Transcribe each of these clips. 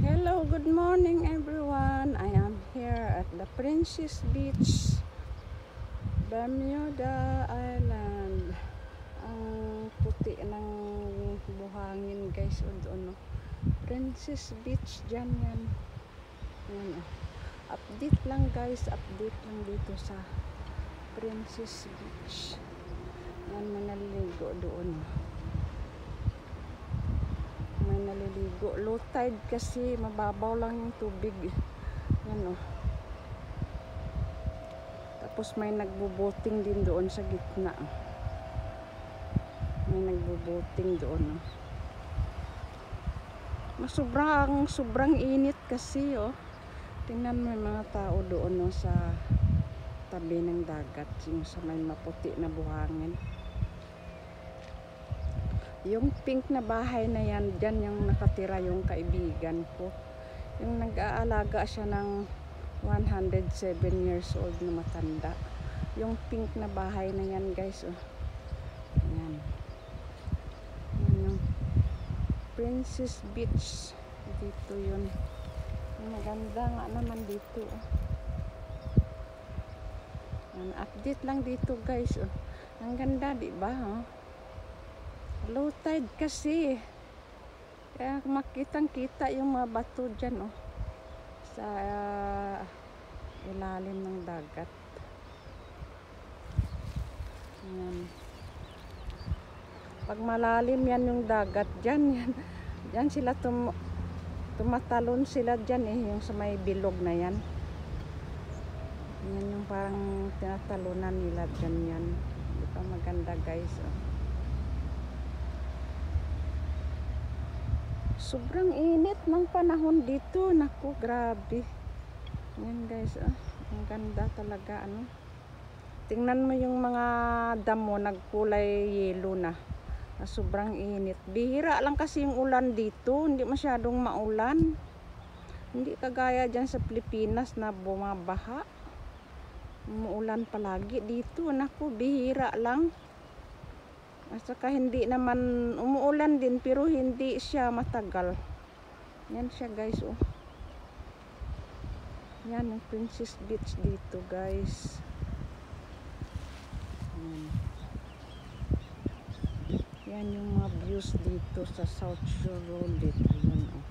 Hello, good morning everyone. I am here at the Princess Beach, Bermuda Island. Ang puti ng buhangin guys, o doon, no? Princess Beach dyan yan. Yan, oh. Update lang guys, update lang dito sa Princess Beach. Yan, manaliligo doon. May naliligo. Low tide kasi, mababaw lang yung tubig. Yan, oh. Tapos may nagbo-boating din doon sa gitna. May nagbo-boating doon, oh. Sobrang init kasi, oh. Tingnan mo yung mga tao doon, oh, sa tabi ng dagat, yung sa may maputi na buhangin. Yung pink na bahay na yan, dyan yung nakatira yung kaibigan ko. Yung nag-aalaga siya ng 107 years old na matanda. Yung pink na bahay na yan guys, oh. Yan. Yan yung Princess Beach. Dito yun. Maganda nga naman dito, oh. Yan, update lang dito guys, oh. Ang ganda, diba, oh? Low tide kasi, kaya makitang-kita yung mga bato dyan, oh, sa ilalim ng dagat. Yan. Pag malalim yan yung dagat dyan, yan sila tumatalon sila dyan, yung sa may bilog na yan. Yan yung parang tinatalunan nila dyan yan. Di ba maganda guys, oh. Sobrang init ng panahon dito. Naku, grabe. Yan guys, oh. Ang ganda talaga, ano. Tingnan mo yung mga damo, nagkulay yellow na. Sobrang init. Bihira lang kasi yung ulan dito. Hindi masyadong maulan. Hindi kagaya dyan sa Pilipinas na bumabaha. Umuulan palagi dito. Naku, bihira lang. At saka hindi naman umuulan din, pero hindi siya matagal. Yan siya guys, oh. Yan ang Princess Beach dito guys. Yan yung mga views dito sa South Shore Road dito. Yan, oh.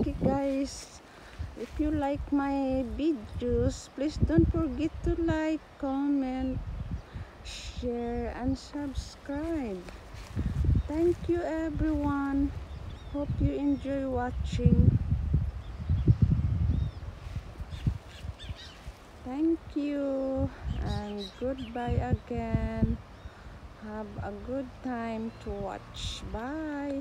Okay guys, if you like my videos, please don't forget to like, comment, share and subscribe. Thank you everyone. Hope you enjoy watching. Thank you and goodbye again. Have a good time to watch. Bye.